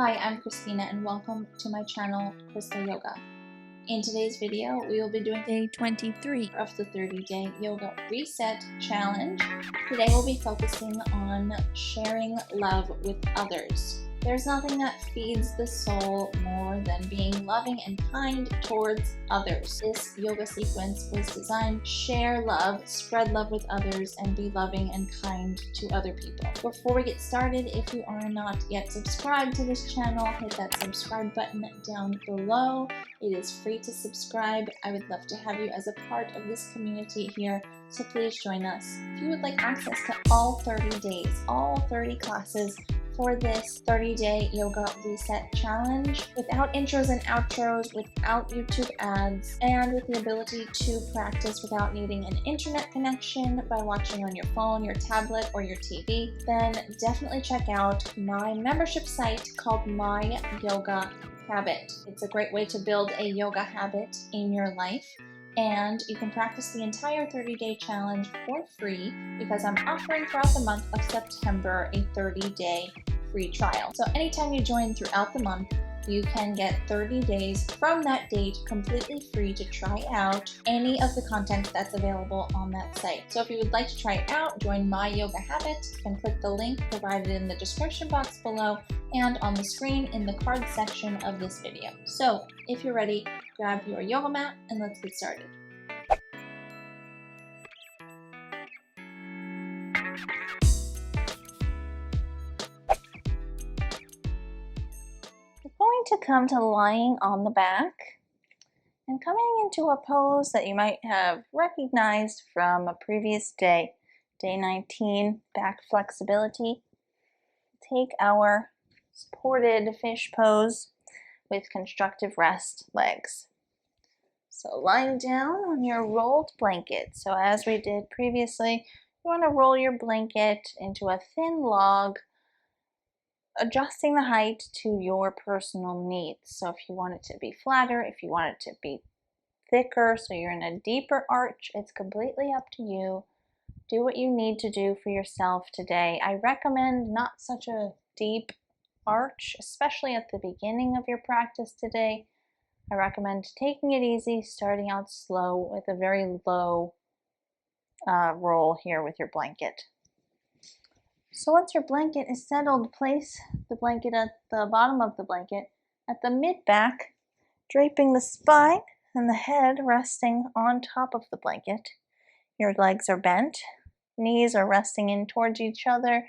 Hi, I'm Christina and welcome to my channel, ChriskaYoga. In today's video, we will be doing day 23 of the 30-day yoga reset challenge. Today we'll be focusing on sharing love with others. There's nothing that feeds the soul more than being loving and kind towards others. This yoga sequence was designed to share love, spread love with others, and be loving and kind to other people. Before we get started, if you are not yet subscribed to this channel, hit that subscribe button down below. It is free to subscribe. I would love to have you as a part of this community here, so please join us. If you would like access to all 30 days, all 30 classes, for this 30-day yoga reset challenge without intros and outros, without YouTube ads, and with the ability to practice without needing an internet connection by watching on your phone, your tablet, or your TV, then definitely check out my membership site called My Yoga Habit. It's a great way to build a yoga habit in your life, and you can practice the entire 30-day challenge for free because I'm offering throughout the month of September a 30-day free trial. So anytime you join throughout the month, you can get 30 days from that date completely free to try out any of the content that's available on that site. So if you would like to try it out, join My Yoga Habit. You can click the link provided in the description box below and on the screen in the card section of this video. So if you're ready, grab your yoga mat and let's get started. We're going to come to lying on the back and coming into a pose that you might have recognized from a previous day, day 19, back flexibility. Take our supported fish pose with constructive rest legs. So lying down on your rolled blanket. So as we did previously, you want to roll your blanket into a thin log, adjusting the height to your personal needs. So if you want it to be flatter, if you want it to be thicker, so you're in a deeper arch, it's completely up to you. Do what you need to do for yourself today. I recommend not such a deep arch, especially at the beginning of your practice today. I recommend taking it easy, starting out slow with a very low roll here with your blanket. So once your blanket is settled, place the blanket at the bottom of the blanket at the mid-back, draping the spine and the head resting on top of the blanket. Your legs are bent, knees are resting in towards each other,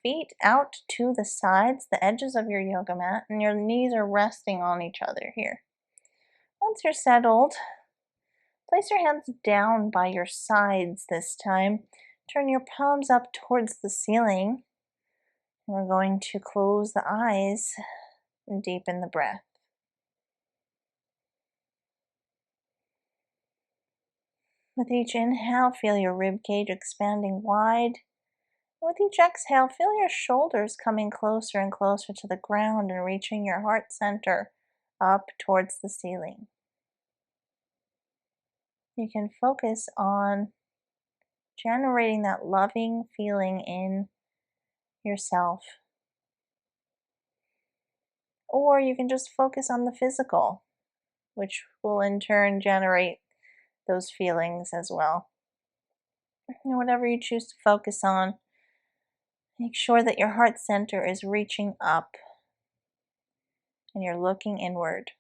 feet out to the sides, the edges of your yoga mat, and your knees are resting on each other here. Once you're settled, place your hands down by your sides this time. Turn your palms up towards the ceiling. We're going to close the eyes and deepen the breath. With each inhale, feel your rib cage expanding wide. With each exhale, feel your shoulders coming closer and closer to the ground and reaching your heart center up towards the ceiling. You can focus on generating that loving feeling in yourself. Or you can just focus on the physical, which will in turn generate those feelings as well. And whatever you choose to focus on, make sure that your heart center is reaching up and you're looking inward.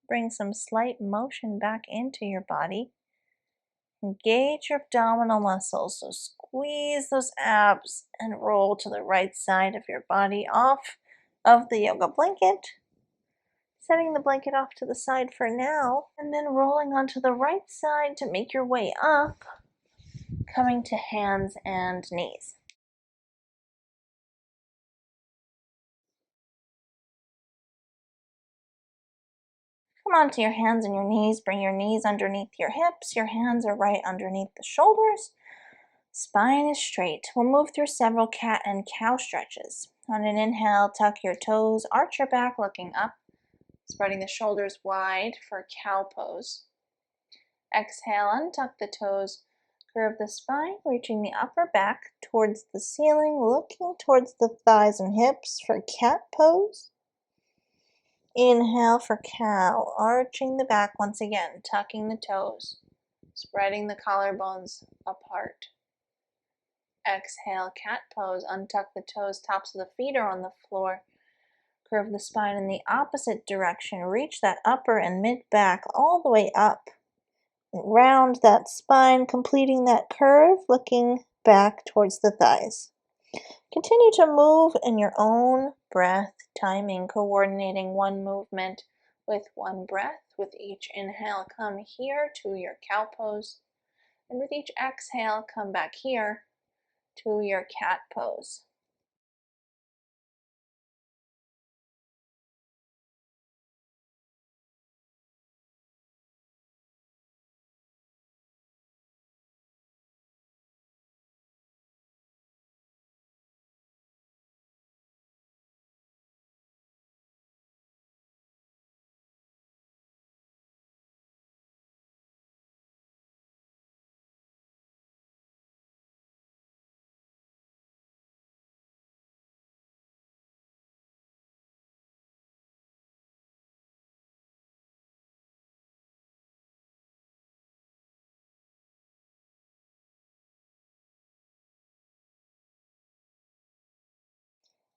Bring some slight motion back into your body. Engage your abdominal muscles, so squeeze those abs and roll to the right side of your body off of the yoga blanket. Setting the blanket off to the side for now, and then rolling onto the right side to make your way up, coming to hands and knees. Come onto your hands and your knees. Bring your knees underneath your hips. Your hands are right underneath the shoulders. Spine is straight. We'll move through several cat and cow stretches. On an inhale, tuck your toes, arch your back looking up, spreading the shoulders wide for cow pose. Exhale, untuck the toes, curve the spine, reaching the upper back towards the ceiling, looking towards the thighs and hips for cat pose. Inhale for cow, arching the back once again, tucking the toes, spreading the collarbones apart. Exhale, cat pose, untuck the toes, tops of the feet are on the floor. Curve the spine in the opposite direction, reach that upper and mid back all the way up. Round that spine, completing that curve, looking back towards the thighs. Continue to move in your own breath, timing, coordinating one movement with one breath. With each inhale, come here to your cow pose. And with each exhale, come back here to your cat pose.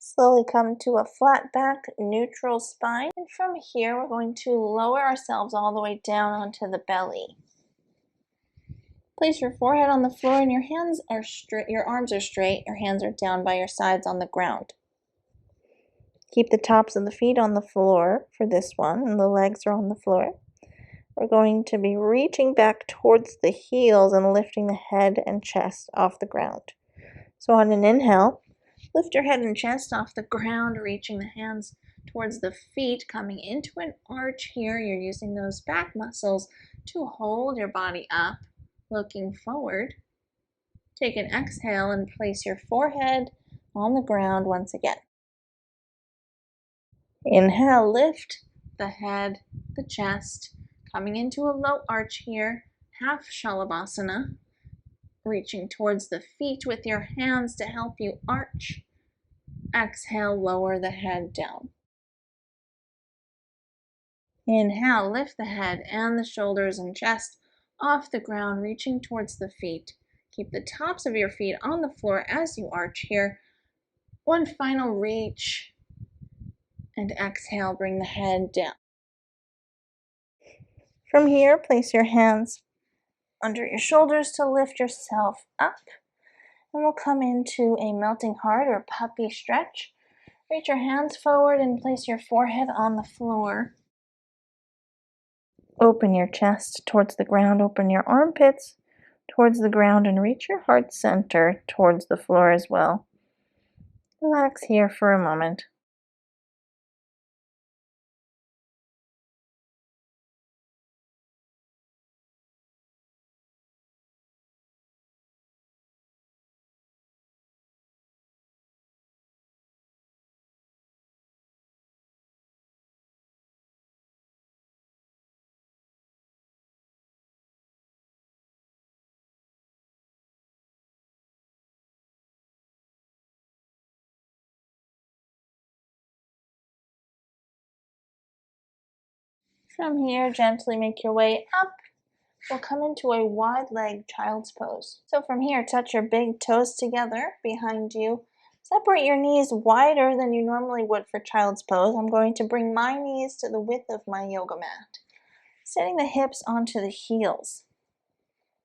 Slowly come to a flat back, neutral spine. And from here, we're going to lower ourselves all the way down onto the belly. Place your forehead on the floor and your hands are straight, your arms are straight, your hands are down by your sides on the ground. Keep the tops of the feet on the floor for this one, and the legs are on the floor. We're going to be reaching back towards the heels and lifting the head and chest off the ground. So on an inhale, lift your head and chest off the ground, reaching the hands towards the feet, coming into an arch here. You're using those back muscles to hold your body up, looking forward. Take an exhale and place your forehead on the ground once again. Inhale, lift the head, the chest, coming into a low arch here, half Shalabhasana, reaching towards the feet with your hands to help you arch. Exhale, lower the head down. Inhale, lift the head and the shoulders and chest off the ground, reaching towards the feet. Keep the tops of your feet on the floor as you arch here. One final reach. And exhale, bring the head down. From here, place your hands under your shoulders to lift yourself up. And we'll come into a melting heart or puppy stretch. Reach your hands forward and place your forehead on the floor. Open your chest towards the ground, open your armpits towards the ground, and reach your heart center towards the floor as well. Relax here for a moment. From here, gently make your way up. We'll come into a wide leg child's pose. So from here, touch your big toes together behind you. Separate your knees wider than you normally would for child's pose. I'm going to bring my knees to the width of my yoga mat. Setting the hips onto the heels.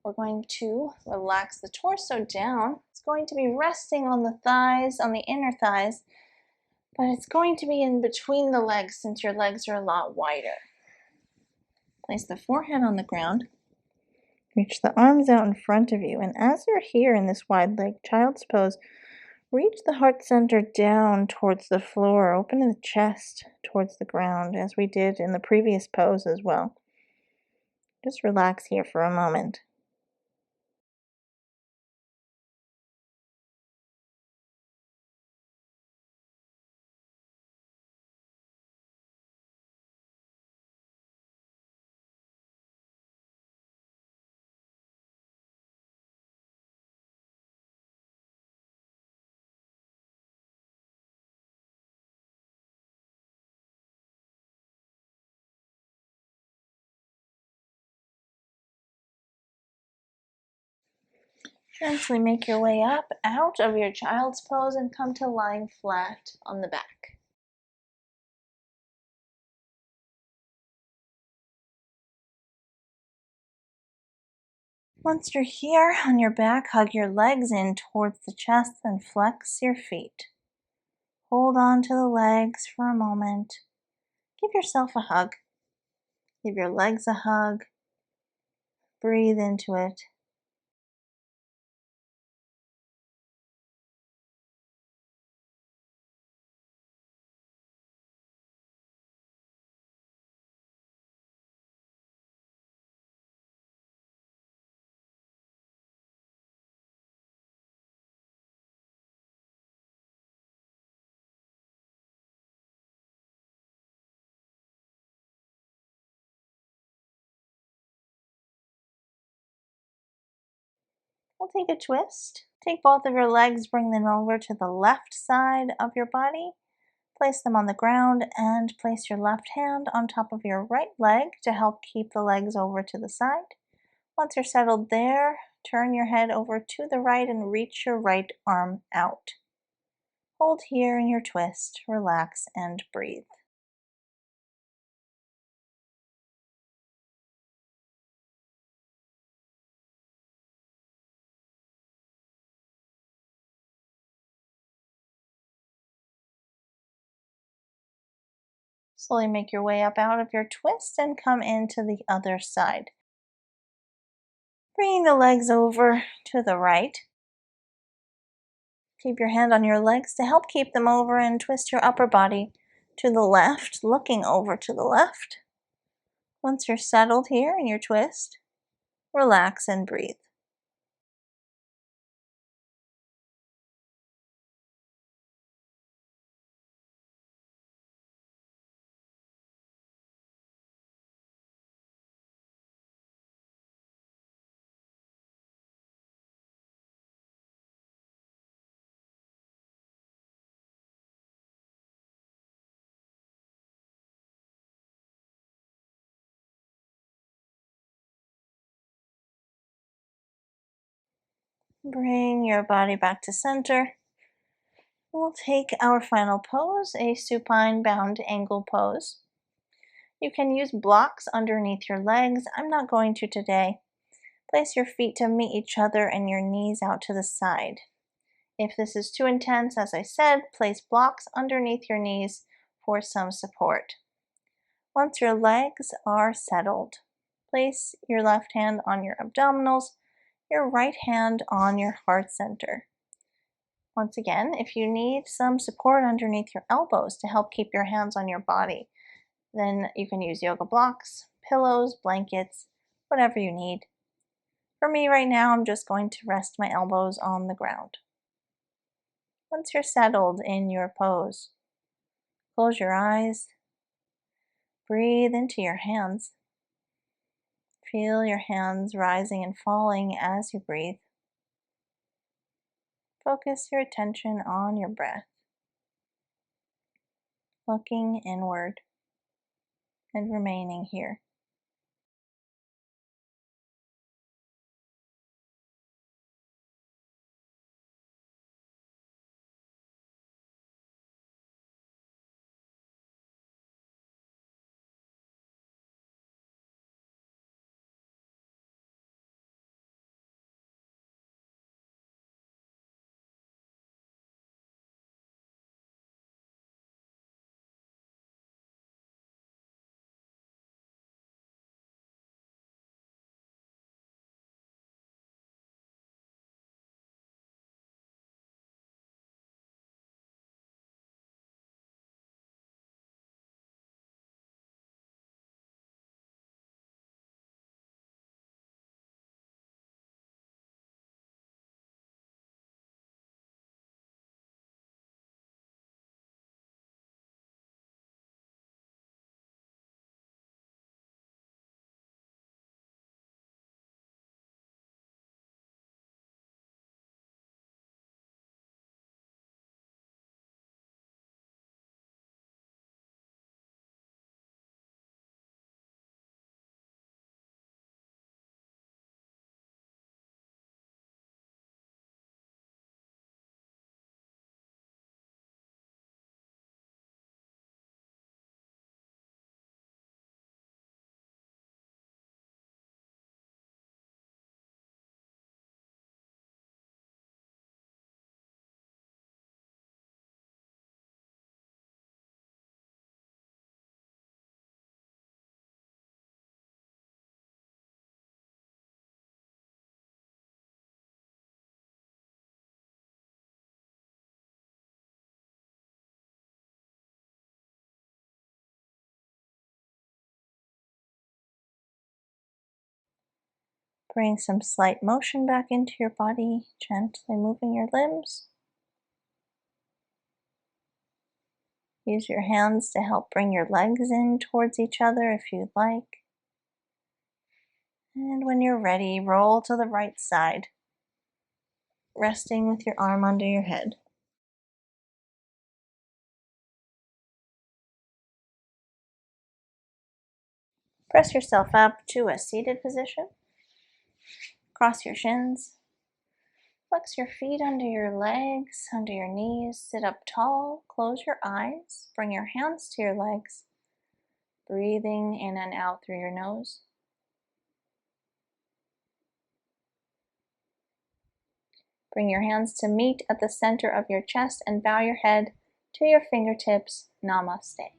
We're going to relax the torso down. It's going to be resting on the thighs, on the inner thighs, but it's going to be in between the legs since your legs are a lot wider. Place the forehead on the ground. Reach the arms out in front of you, and as you're here in this wide leg child's pose, reach the heart center down towards the floor, open the chest towards the ground, as we did in the previous pose as well. Just relax here for a moment. Gently make your way up out of your child's pose and come to lying flat on the back. Once you're here on your back, hug your legs in towards the chest and flex your feet. Hold on to the legs for a moment. Give yourself a hug. Give your legs a hug. Breathe into it. We'll take a twist. Take both of your legs, bring them over to the left side of your body. Place them on the ground and place your left hand on top of your right leg to help keep the legs over to the side. Once you're settled there, turn your head over to the right and reach your right arm out. Hold here in your twist, relax and breathe. Slowly make your way up out of your twist and come into the other side. Bringing the legs over to the right. Keep your hand on your legs to help keep them over and twist your upper body to the left, looking over to the left. Once you're settled here in your twist, relax and breathe. Bring your body back to center. We'll take our final pose, a supine bound angle pose. You can use blocks underneath your legs. I'm not going to today. Place your feet to meet each other and your knees out to the side. If this is too intense, as I said, place blocks underneath your knees for some support. Once your legs are settled, place your left hand on your abdominals, your right hand on your heart center. Once again, if you need some support underneath your elbows to help keep your hands on your body, then you can use yoga blocks, pillows, blankets, whatever you need. For me right now, I'm just going to rest my elbows on the ground. Once you're settled in your pose, close your eyes, breathe into your hands. Feel your hands rising and falling as you breathe. Focus your attention on your breath, looking inward and remaining here. Bring some slight motion back into your body, gently moving your limbs. Use your hands to help bring your legs in towards each other if you'd like. And when you're ready, roll to the right side, resting with your arm under your head. Press yourself up to a seated position. Cross your shins. Flex your feet under your legs, under your knees. Sit up tall. Close your eyes. Bring your hands to your legs. Breathing in and out through your nose. Bring your hands to meet at the center of your chest and bow your head to your fingertips. Namaste.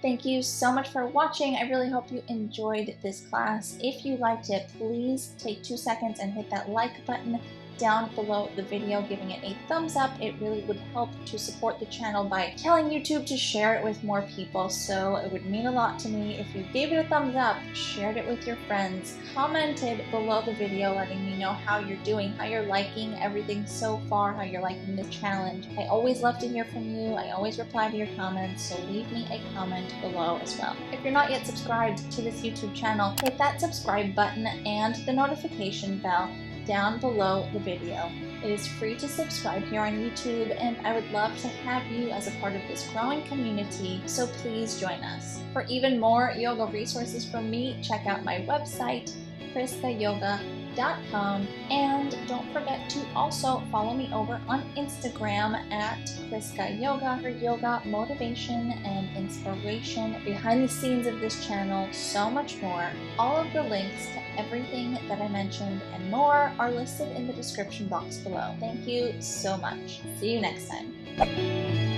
Thank you so much for watching. I really hope you enjoyed this class. If you liked it, please take 2 seconds and hit that like button down below the video, giving it a thumbs up. It really would help to support the channel by telling YouTube to share it with more people. So it would mean a lot to me if you gave it a thumbs up, shared it with your friends, commented below the video letting me know how you're doing, how you're liking everything so far, how you're liking the challenge. I always love to hear from you. I always reply to your comments, so leave me a comment below as well. If you're not yet subscribed to this YouTube channel, hit that subscribe button and the notification bell down below the video. It is free to subscribe here on YouTube, and I would love to have you as a part of this growing community, so please join us. For even more yoga resources from me, check out my website, ChriskaYoga.com, and don't forget to also follow me over on Instagram at ChriskaYoga for yoga motivation and inspiration, behind the scenes of this channel, so much more. All of the links to everything that I mentioned and more are listed in the description box below. Thank you so much. See you next time.